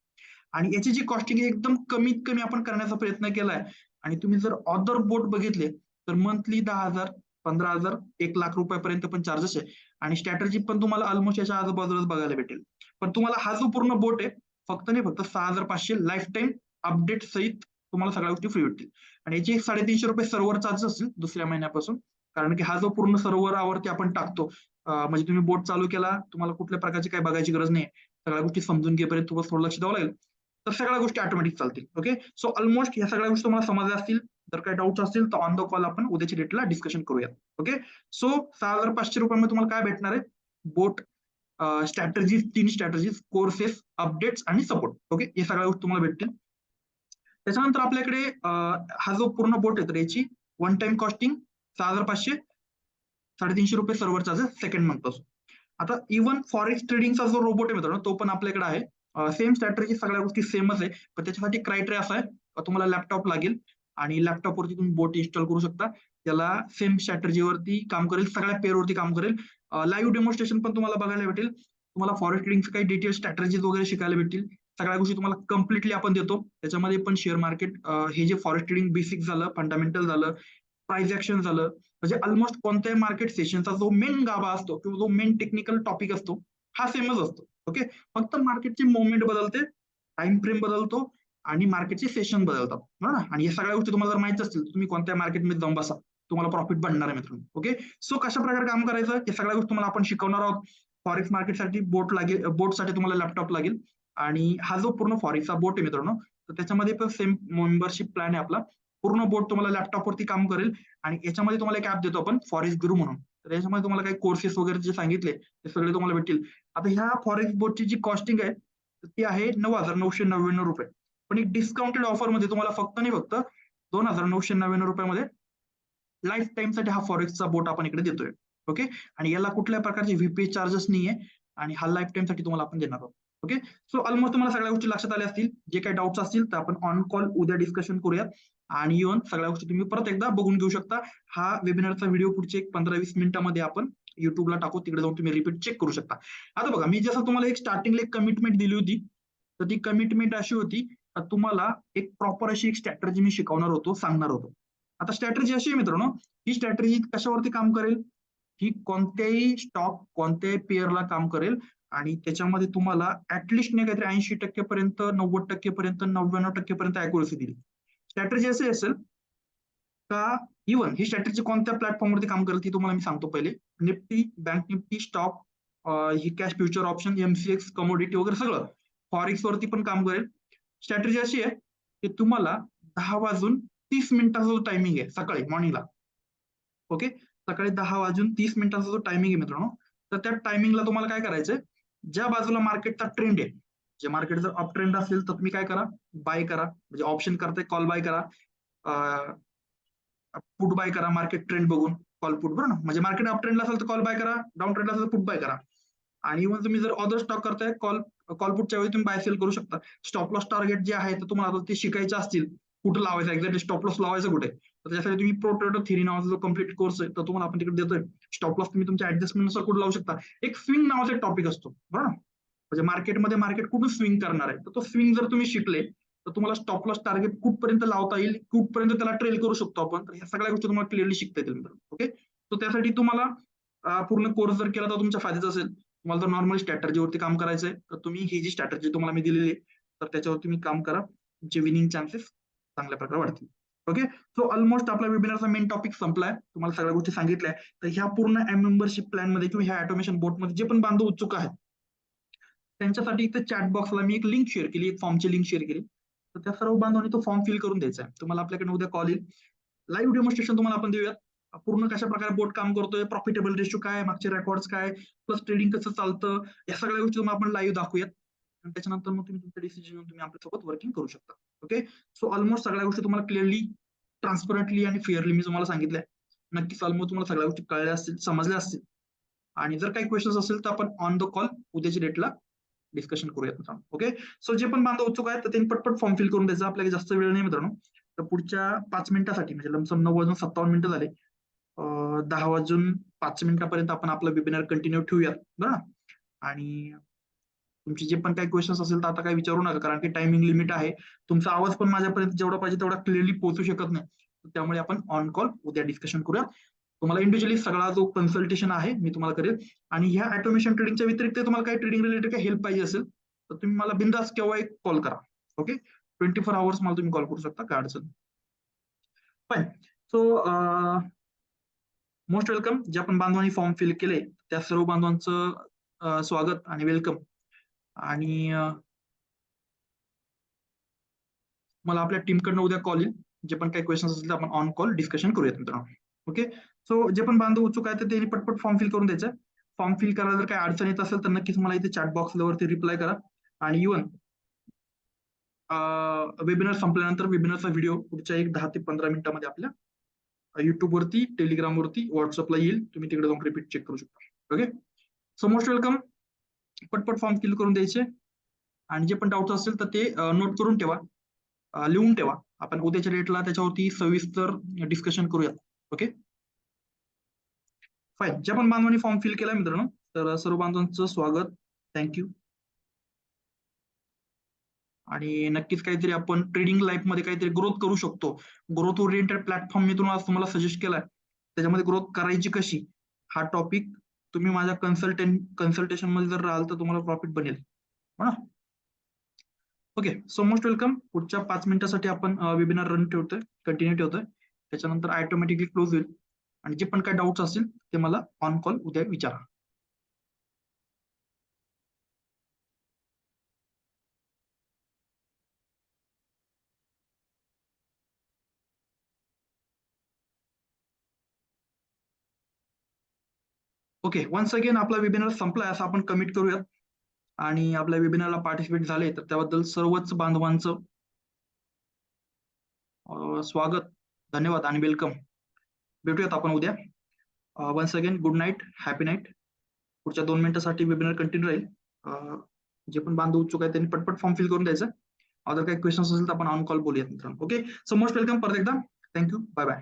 आणि याची जी कॉस्टिंग आहे एकदम कमीत कमी आपण करण्याचा प्रयत्न केलाय. आणि तुम्ही जर अदर बोट बघितले तर मंथली 10,000, 15,000, 1,00,000 रुपयापर्यंत पण चार्जेस आहे. आणि स्ट्रॅटेजी पण तुम्हाला ऑलमोस्ट याच्या आजूबाजूलाच बघायला भेटेल. पण तुम्हाला हा जो पूर्ण बोट आहे फक्त नाही फक्त 6,500 लाईफ टाइम अपडेट सहित तुम्हाला सगळ्या गोष्टी फ्री भेटतील. आणि याचे 350 रुपये सर्व्हर चार्जेस असतील दुसऱ्या महिन्यापासून. कारण की हा जो पूर्ण सर्व्हरवरती आपण टाकतो, म्हणजे तुम्ही बोट चालू केला, तुम्हाला कुठल्या प्रकारची काही बघायची गरज नाही. सगळ्या गोष्टी समजून घेपर्यंत तुम्हाला थोडं लक्ष द्यावं लागेल. तर सगळ्या गोष्टी ऑटोमॅटिक चालतील. ओके, सो ऑलमोस्ट या सगळ्या गोष्टी तुम्हाला समजल्या असतील. जर काही डाऊट्स असतील तर ऑन द कॉल आपण उद्याच्या डेटला डिस्कशन करूयात. ओके, सो 6,500 रुपयामध्ये तुम्हाला काय भेटणार आहे, बोट, स्ट्रॅटेजीज, 3 स्ट्रॅटेजीज, कोर्सेस, अपडेट्स आणि सपोर्ट. ओके, हे सगळ्या गोष्टी तुम्हाला भेटतील. त्याच्यानंतर आपल्याकडे हा जो पूर्ण बोट आहे तर याची वन टाइम कॉस्टिंग 6,500, 350 रुपये सर्व्हर चार्जेस सेकंड मंथ पासून. आता इव्हन फॉरेक्स ट्रेडिंगचा जो रोबोट आहे मित्रांनो तो पण आपल्याकडे आहे. सेम स्ट्रॅटेजी, सगळ्या गोष्टी सेमच आहे, पण त्याच्यासाठी क्रायटेरिया असा आहे तुम्हाला लॅपटॉप लागेल आणि लॅपटॉपवरती तुम्ही बोट इन्स्टॉल करू शकता. त्याला सेम स्ट्रॅटेजीवरती काम करेल, सगळ्या पेअरवरती काम करेल. लाईव्ह डेमॉन्स्ट्रेशन पण तुम्हाला बघायला भेटेल. तुम्हाला फॉरेक्स ट्रेडिंगचे काही डिटेल स्ट्रॅटेजीज वगैरे शिकायला भेटतील. सगळ्या गोष्टी तुम्हाला कम्प्लिटली आपण देतो. त्याच्यामध्ये पण शेअर मार्केट, हे जे फॉरेक्स ट्रेडिंग बेसिक झालं, फंडामेंटल झालं, प्राइस ऍक्शन झालं, म्हणजे ऑलमोस्ट कोणत्याही मार्केट सेशनचा जो मेन गाभा असतो किंवा जो मेन टेक्निकल टॉपिक असतो हा सेमच असतो. ओके, फक्त मार्केटची मुवमेंट बदलते, टाइम फ्रेम बदलतो आणि मार्केटचे सेशन बदलतात, बरोबर ना? आणि या सगळ्या गोष्टी तुम्हाला जर माहिती असतील तुम्ही कोणत्या मार्केटमध्ये जाऊन बसा, तुम्हाला प्रॉफिट बनणार आहे मित्रांनो. ओके, सो कशा प्रकारे काम करायचं हे सगळ्या गोष्टी तुम्हाला आपण शिकवणार आहोत. फॉरेक्स मार्केटसाठी बोट लागेल, बोटसाठी तुम्हाला लॅपटॉप लागेल आणि हा जो पूर्ण फॉरेक्सचा बोट आहे मित्रांनो तर त्याच्यामध्ये पण सेम मेंबरशिप प्लॅन आहे आपला. पूर्ण बोट तुम्हाला लॅपटॉपवरती काम करेल आणि याच्यामध्ये तुम्हाला एक ऍप देतो आपण फॉरेक्स गुरु म्हणून. तर याच्यामध्ये तुम्हाला काही कोर्सेस वगैरे जे सांगितले ते सगळे तुम्हाला भेटतील. आता ह्या फॉरेक्स बोटची जी कॉस्टिंग आहे ती आहे 9,999 रुपये. पण एक डिस्काउंटेड ऑफर मध्ये तुम्हाला फक्त नाही फक्त 2,999 रुपयामध्ये लाईफ टाइम साठी हा फॉरेक्सचा बोट आपण इकडे देतोय. ओके, आणि याला कुठल्या प्रकारचे व्हीपीए चार्जेस नाहीये आणि हा लाईफ टाइम साठी तुम्हाला आपण देणार आहोत. ओके, सो ऑलमोस्ट तुम्हाला सगळ्या गोष्टी लक्षात आल्या असतील. जे काही डाऊट्स असतील तर आपण ऑन कॉल उद्या डिस्कशन करूयात आणि येऊन सगळ्या गोष्टी तुम्ही परत एकदा बघून घेऊ शकता. हा वेबिनारचा व्हिडिओ पुढचे एक 15-20 मिनिटांमध्ये आपण युट्यूबला टाकू, तिकडे जाऊन तुम्ही रिपीट चेक करू शकता. आता बघा, मी जसं तुम्हाला एक स्टार्टिंगला एक कमिटमेंट दिली होती तर ती कमिटमेंट अशी होती तुम्हाला एक प्रॉपर अशी एक स्ट्रॅटेजी मी शिकवणार होतो, सांगणार होतो. आता स्ट्रॅटेजी अशी आहे मित्रांनो, ही स्ट्रॅटेजी कशावरती काम करेल, ही कोणत्याही स्टॉक कोणत्याही पेअरला काम करेल आणि त्याच्यामध्ये तुम्हाला ऍटलिस्ट नाही काहीतरी 80% पर्यंत, 90% पर्यंत, 99% पर्यंत अॅक्युरसी दिली. स्ट्रॅटेजी अशी असेल का इव्हन ही स्ट्रॅटेजी कोणत्या प्लॅटफॉर्मवरती काम करेल ती तुम्हाला मी सांगतो. पहिले निफ्टी, बँक निफ्टी, स्टॉक, ही cash future option, MCX, commodity वगैरे सगळं फॉरेक्स वरती पण काम करेल. स्ट्रॅटेजी अशी आहे की तुम्हाला 10:30 जो टायमिंग आहे सकाळी मॉर्निंगला, ओके, सकाळी 10:30 जो टायमिंग आहे मित्रांनो तर त्या टायमिंगला तुम्हाला काय करायचंय, ज्या बाजूला मार्केटचा ट्रेंड आहे, जे मार्केट जर अप ट्रेंड असेल तर तुम्ही काय करा, बाय करा, म्हणजे ऑप्शन करताय कॉल बाय करा, पुट बाय करा मार्केट ट्रेंड बघून, कॉल पुट, बरोबर ना? म्हणजे मार्केट अप ट्रेंडला असेल तर कॉल बाय करा, डाऊन ट्रेंडला असेल तर पुट बाय करा. आणि इव्हन तुम्ही जर अदर स्टॉक करताय कॉल पुटच्या वेळी तुम्ही बाय सेल करू शकता. स्टॉप लॉस टार्गेट जे आहे तर तुम्हाला ते शिकायचे असतील, कुठं लावायचं, एक्झॅक्टली स्टॉप लॉस लावायचं कुठे, तर त्यासाठी तुम्ही प्रो ट्रेडर थेरी नावाचा जो कम्प्लीट कोर्स आहे तर तुम्हाला आपण तिकडे देतोय. स्टॉप लॉस तुम्ही तुमच्या ऍडजस्टमेंटनुसार कुठे लावू शकता. एक स्विंग नावाचा एक टॉपिक असतो, बरोबर ना? म्हणजे मार्केटमध्ये मार्केट कुठून स्विंग करणार आहे तर तो स्विंग जर तुम्ही शिकले तर तुम्हाला स्टॉप लॉस टार्गेट कुठपर्यंत लावता येईल, कुठपर्यंत त्याला ट्रेल करू शकतो आपण, तर ह्या सगळ्या गोष्टी तुम्हाला क्लिअरली शिकता येतील मित्रांनो. ओके, तर त्यासाठी तुम्हाला पूर्ण कोर्स जर केला तर तुमच्या फायद्याचा असेल. तुम्हाला जर नॉर्मल स्ट्रॅटर्जीवरती काम करायचंय तर तुम्ही ही जी स्ट्रॅटर्जी तुम्हाला मी दिलेली आहे तर त्याच्यावर तुम्ही काम करा, तुमचे विनिंग चान्सेस चांगल्या प्रकारे वाढतील. ओके, सो ऑलमोस्ट आपला वेबिनारचा मेन टॉपिक संपलाय, तुम्हाला सगळ्या गोष्टी सांगितल्या. तर ह्या पूर्ण मेंबरशिप प्लॅन मध्ये किंवा ह्या ऑटोमेशन बोर्डमध्ये जे पण बांधव उत्सुक आहेत त्यांच्यासाठी इथे चॅट बॉक्सला मी एक लिंक शेअर केली, एक फॉर्मची लिंक शेअर केली. तर त्या सर्व बांधवांनी तो फॉर्म फिल करून द्यायचा आहे. तुम्हाला आपल्याकडे उद्या कॉल येईल, लाईव्ह डेमॉन्स्ट्रेशन तुम्हाला आपण देऊयात. पूर्ण कशा प्रकारे बोर्ड काम करतोय, प्रॉफिटेबल रेशो काय, मागचे रेकॉर्ड्स काय, प्लस ट्रेडिंग कसं चालतं, या सगळ्या गोष्टी तुम्हाला आपण लाईव्ह दाखवूयात. आणि त्याच्यानंतर मग तुम्ही तुमचं डिसिजन तुम्ही आपल्यासोबत वर्किंग करू शकता. ओके, सो ऑलमोस्ट सगळ्या गोष्टी तुम्हाला क्लिअरली, ट्रान्सपरंटली आणि फेअरली मी तुम्हाला सांगितलंय. नक्कीच ऑलमोस्ट तुम्हाला सगळ्या गोष्टी कळल्या असतील, समजल्या असतील. आणि जर काही क्वेश्चन्स असेल तर आपण ऑन द कॉल उद्याच्या डेटला डिस्कशन करूयात मित्रांनो. ओके, सो जे पण बांधव उत्सुक आहेत तर त्यांनी पटपट फॉर्म फिल करून द्यायचा, आपल्याला जास्त वेळ नाही मित्रांनो. तर पुढच्या 5 मिनिटासाठी म्हणजे लमसम 9:57 झाले, 10:05 आपण आपला वेबिनार कंटिन्यू ठेवूयात, बरं. आणि तुमचे जे पण काही क्वेश्चन्स असेल तर आता काही विचारू नका, कारण की टायमिंग लिमिट आहे. तुमचा आवाज पण माझ्यापर्यंत जेवढा पाहिजे तेवढा क्लिअरली पोहोचू शकत नाही, त्यामुळे आपण ऑन कॉल उद्या डिस्कशन करूया. तुम्हाला इंडिव्हिज्युअली सगळा जो कन्सल्टेशन आहे मी तुम्हाला करेल. आणि ह्या ऑटोमेशन ट्रेडिंगच्या व्यतिरिक्त तुम्हाला काही ट्रेडिंग रिलेटेड काही हेल्प पाहिजे असेल तर तुम्ही मला बिंदास केव्हा एक कॉल करा. ओके, 24 आवर्स मला तुम्ही कॉल करू शकता, काय अडचण. पण सो मोस्ट वेलकम. जे आपण बांधवांनी फॉर्म फिल केले त्या सर्व बांधवांचं स्वागत आणि वेलकम. आणि मला आपल्या टीमकडनं उद्या कॉल येईल, जे पण काही क्वेश्चन असतील आपण ऑन कॉल डिस्कशन करूयात मित्रांनो. ओके, सो जे पण बांधव उत्सुक आहेत त्यांनी पटपट फॉर्म फिल करून द्यायचं. फॉर्म फिल करायला जर काही अडचण येत असेल तर नक्कीच मला इथे चॅट बॉक्सवरती रिप्लाय करा. आणि इव्हन वेबिनार संपल्यानंतर वेबिनारचा व्हिडिओ पुढच्या 10 ते 15 मिनिटांमध्ये आपल्या YouTube वरती, Telegram वरती, WhatsAppला येईल. तुम्ही तिकडे जाऊन रिपीट चेक करू शकता. Okay, so most welcome. पटपट फॉर्म फिल करून द्यायचे आणि जे पण डाऊट असेल तर ते नोट करून ठेवा, लिहून ठेवा. आपण उद्याच्या डेटला त्याच्यावरती सविस्तर डिस्कशन करूया. Okay, fine. ज्या पण बांधवांनी फॉर्म फिल केलाय मित्रांनो, तर सर्व बांधवांचं स्वागत. थँक्यू. आणि नक्कीच काहीतरी आपण ट्रेडिंग लाईफ मध्ये काहीतरी ग्रोथ करू शकतो. ग्रोथ ओरिएंटेड प्लॅटफॉर्म मी तुम्हाला सजेस्ट केलाय. त्याच्यामध्ये ग्रोथ करायची कशी, हा टॉपिक तुम्ही माझ्या कन्सल्टेशन मध्ये जर राहाल तर तुम्हाला प्रॉफिट बनेल. हो ना? Okay, so most welcome. पुढच्या 5 मिनिटासाठी आपण वेबिनार रन ठेवतोय, कंटिन्यू ठेवतोय. त्याच्यानंतर ऑटोमॅटिकली क्लोज होईल. आणि जे पण काय डाऊट्स असतील ते मला ऑन कॉल उद्या विचारा. ओके, वन्स अगेन आपला वेबिनार संपलाय असं आपण कमिट करूयात. आणि आपल्या वेबिनारला पार्टिसिपेट झाले तर त्याबद्दल सर्वच बांधवांचं स्वागत, धन्यवाद आणि वेलकम. भेटूयात आपण उद्या. Once again good night, happy night. पुढच्या 2 मिनिटांसाठी वेबिनार कंटिन्यू राहील. जे पण बांधव उत्सुक आहेत त्यांनी पटपट फॉर्म फिल करून द्यायचं. अदर काही क्वेश्चन्स असेल तर आपण ऑन कॉल बोलूयात मित्रांनो. ओके, सो मोस्ट वेलकम परत एकदा. Thank you, bye bye.